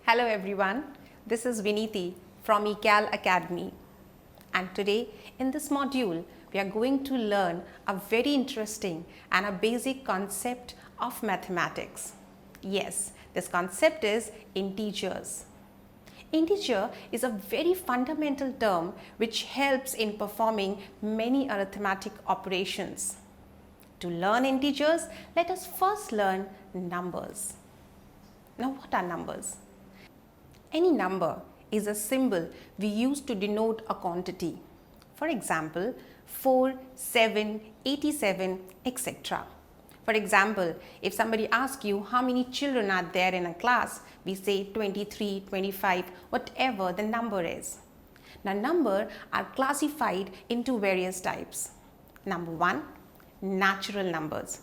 Hello everyone, this is Viniti from ECAL Academy, and today in this module we are going to learn a very interesting and a basic concept of mathematics. Yes, this concept is integers. Integer is a very fundamental term which helps in performing many arithmetic operations. To learn integers, let us first learn numbers. Now, what are numbers? Any number is a symbol we use to denote a quantity. For example, 4, 7, 87, etc. For example, if somebody asks you how many children are there in a class, we say 23, 25, whatever the number is. Now, numbers are classified into various types. Number 1, natural numbers.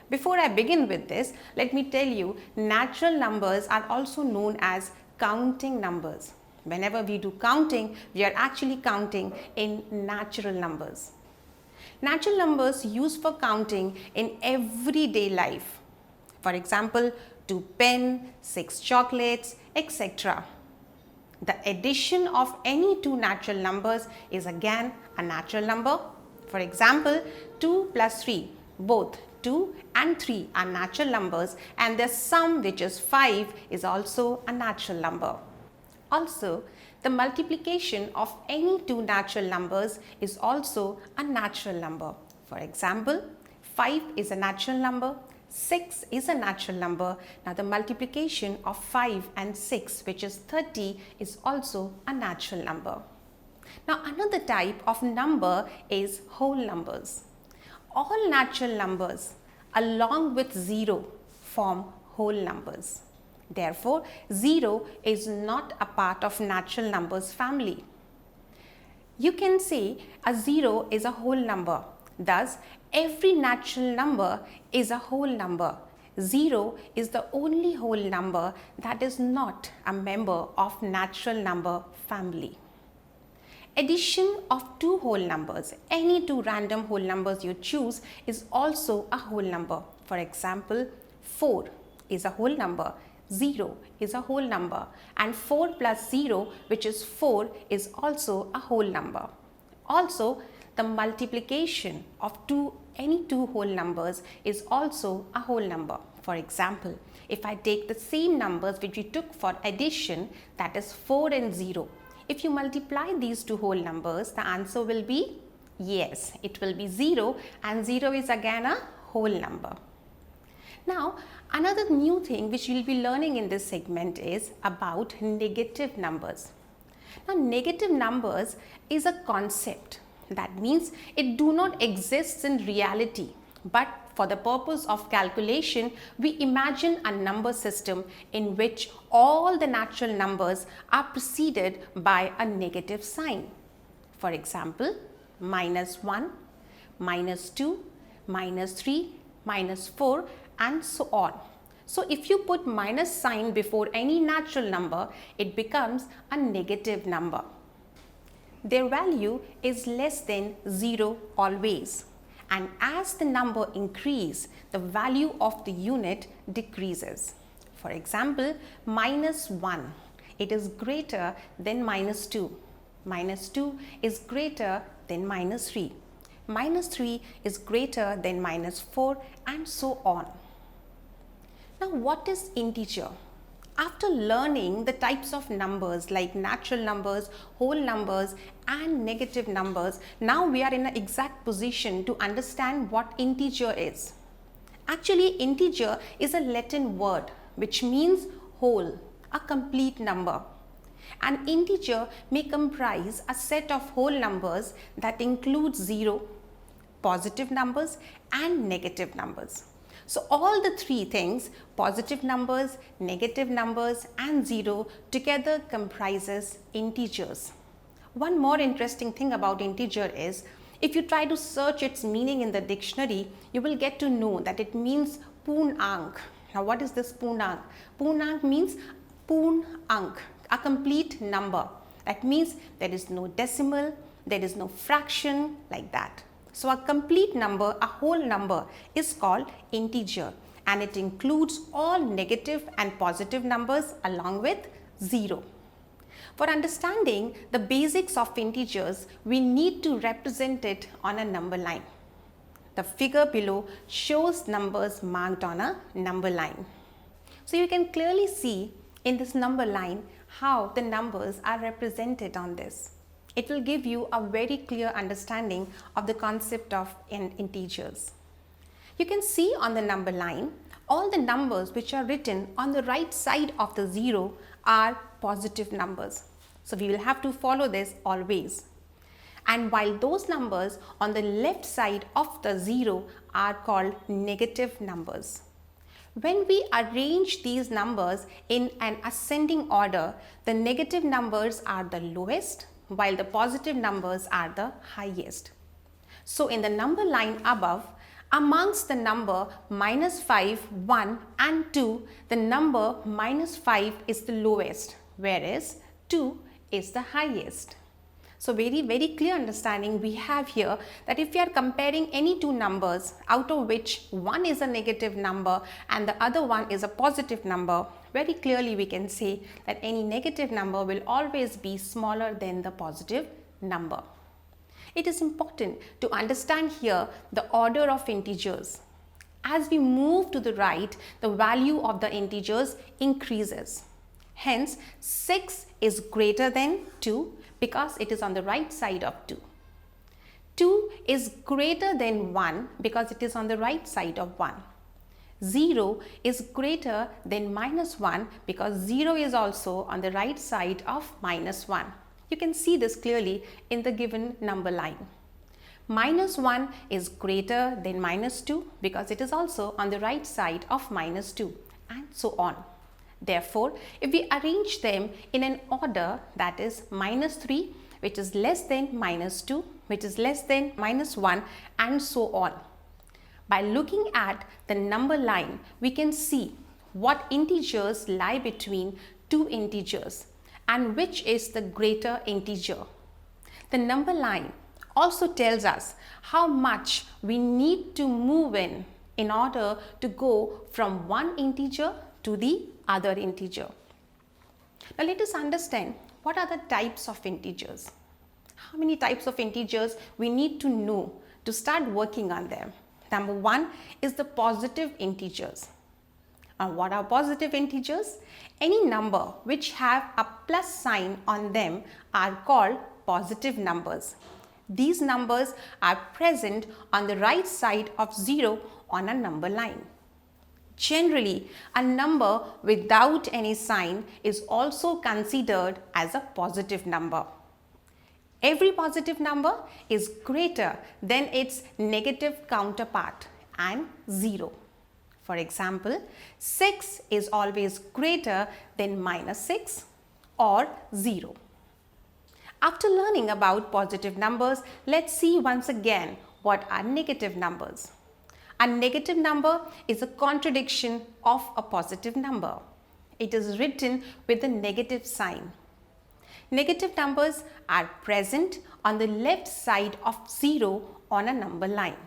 Before I begin with this, let me tell you, natural numbers are also known as counting numbers. Whenever we do counting, we are actually counting in natural numbers. Natural numbers used for counting in everyday life. For example, 2 pens, 6 chocolates, etc. The addition of any two natural numbers is again a natural number. For example, 2 plus 3, both 2 and 3 are natural numbers, and their sum, which is 5, is also a natural number. Also, the multiplication of any two natural numbers is also a natural number. For example, 5 is a natural number, 6 is a natural number. Now, the multiplication of 5 and 6, which is 30, is also a natural number. Now, another type of number is whole numbers. All natural numbers along with 0 form whole numbers. Therefore, 0 is not a part of natural numbers family. You can say a 0 is a whole number. Thus, every natural number is a whole number. 0 is the only whole number that is not a member of natural number family. Addition of two whole numbers, any two random whole numbers you choose, is also a whole number. For example, 4 is a whole number, 0 is a whole number, and 4 plus 0, which is 4, is also a whole number. Also, the multiplication of any two whole numbers is also a whole number. For example, if I take the same numbers which we took for addition, that is 4 and 0, if you multiply these two whole numbers, the answer will be yes, it will be 0, and 0 is again a whole number. Now, another new thing which we will be learning in this segment is about negative numbers. Now, negative numbers is a concept. That means it do not exist in reality, but for the purpose of calculation, we imagine a number system in which all the natural numbers are preceded by a negative sign. For example, -1, -2, -3, -4, and so on. So, if you put minus sign before any natural number, it becomes a negative number. Their value is less than 0 always. And as the number increases, the value of the unit decreases. For example, -1, it is greater than -2. -2 is greater than -3. -3 is greater than -4, and so on. Now, what is integer? After learning the types of numbers like natural numbers, whole numbers, and negative numbers, now we are in an exact position to understand what integer is. Actually, integer is a Latin word which means whole, a complete number. An integer may comprise a set of whole numbers that includes 0, positive numbers, and negative numbers. So, all the three things, positive numbers, negative numbers, and 0, together comprises integers. One more interesting thing about integer is, if you try to search its meaning in the dictionary, you will get to know that it means Poonank. Now, what is this Poonank? Poonank means Poonank, a complete number. That means there is no decimal, there is no fraction, like that. So, a complete number, a whole number, is called integer, and it includes all negative and positive numbers along with 0. For understanding the basics of integers, we need to represent it on a number line. The figure below shows numbers marked on a number line. So you can clearly see in this number line how the numbers are represented on this. It will give you a very clear understanding of the concept of integers. You can see on the number line all the numbers which are written on the right side of the 0 are positive numbers. So we will have to follow this always. And while those numbers on the left side of the 0 are called negative numbers. When we arrange these numbers in an ascending order, the negative numbers are the lowest while the positive numbers are the highest. So in the number line above, amongst the number -5, 1 and 2, the number -5 is the lowest, whereas 2 is the highest. So very clear understanding we have here that if we are comparing any two numbers out of which one is a negative number and the other one is a positive number, very clearly we can say that any negative number will always be smaller than the positive number. It is important to understand here the order of integers. As we move to the right, the value of the integers increases. Hence, 6 is greater than 2 because it is on the right side of 2. 2 is greater than 1 because it is on the right side of 1. 0 is greater than -1 because 0 is also on the right side of -1. You can see this clearly in the given number line. -1 is greater than -2 because it is also on the right side of -2, and so on. Therefore, if we arrange them in an order, that is -3, which is less than -2, which is less than -1, and so on. By looking at the number line, we can see what integers lie between two integers and which is the greater integer. The number line also tells us how much we need to move in order to go from one integer to the other integer. Now let us understand what are the types of integers. How many types of integers we need to know to start working on them. Number one is the positive integers. And what are positive integers? Any number which have a plus sign on them are called positive numbers. These numbers are present on the right side of 0 on a number line. Generally, a number without any sign is also considered as a positive number. Every positive number is greater than its negative counterpart and 0. For example, 6 is always greater than -6 or 0. After learning about positive numbers, let's see once again what are negative numbers. A negative number is a contradiction of a positive number. It is written with a negative sign. Negative numbers are present on the left side of 0 on a number line.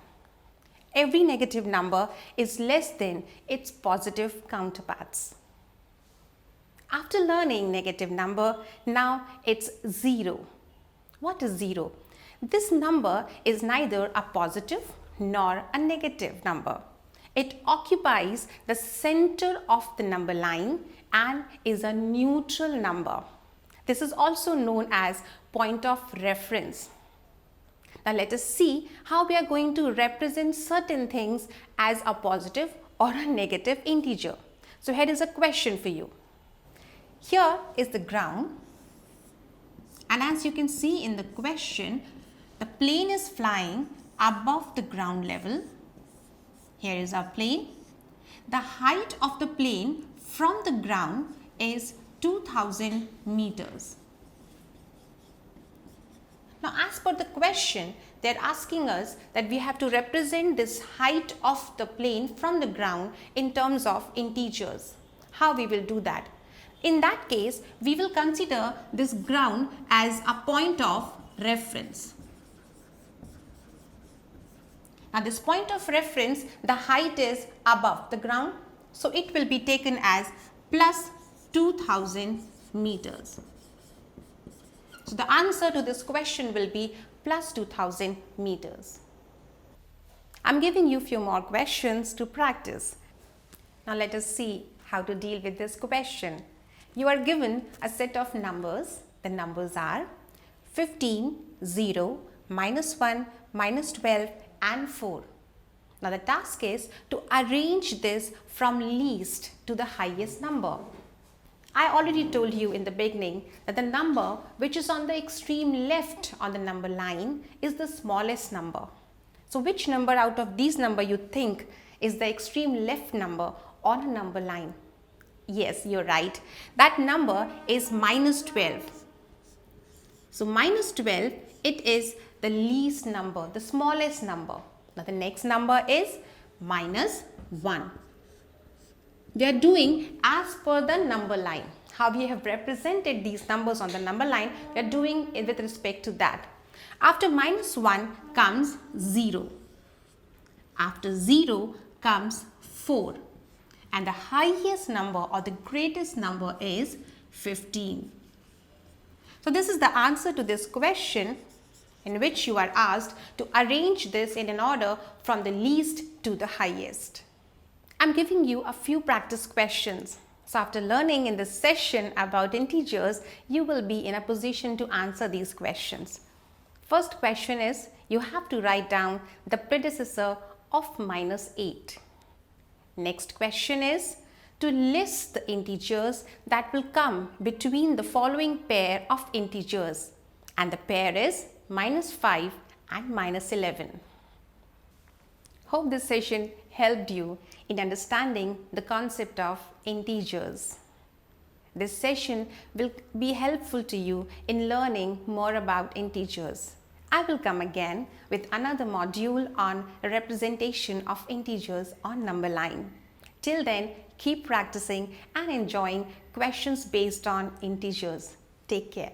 Every negative number is less than its positive counterparts. After learning negative number, now it's 0. What is 0? This number is neither a positive nor a negative number. It occupies the center of the number line and is a neutral number. This is also known as point of reference. Now let us see how we are going to represent certain things as a positive or a negative integer. So here is a question for you. Here is the ground, and as you can see in the question, the plane is flying above the ground level. Here is our plane. The height of the plane from the ground is 2000 meters. Now, as per the question, they are asking us that we have to represent this height of the plane from the ground in terms of integers. How we will do that? In that case, we will consider this ground as a point of reference. Now, this point of reference, the height is above the ground, so it will be taken as plus 2000 meters. So the answer to this question will be plus 2000 meters. I'm giving you a few more questions to practice. Now let us see how to deal with this question. You are given a set of numbers. The numbers are 15, 0, -1, -12 and 4. Now the task is to arrange this from least to the highest number. I already told you in the beginning that the number which is on the extreme left on the number line is the smallest number. So which number out of these numbers you think is the extreme left number on a number line? Yes, you're right. That number is -12. So -12, it is the least number, the smallest number. Now the next number is -1. We are doing as per the number line. How we have represented these numbers on the number line, we are doing it with respect to that. After -1 comes 0. After 0 comes 4. And the highest number or the greatest number is 15. So this is the answer to this question, in which you are asked to arrange this in an order from the least to the highest. I'm giving you a few practice questions. So after learning in this session about integers, you will be in a position to answer these questions. First question is, you have to write down the predecessor of -8. Next question is to list the integers that will come between the following pair of integers, and the pair is -5 and -11. Hope this session helped you in understanding the concept of integers. This session will be helpful to you in learning more about integers. I will come again with another module on representation of integers on number line. Till then, keep practicing and enjoying questions based on integers. Take care.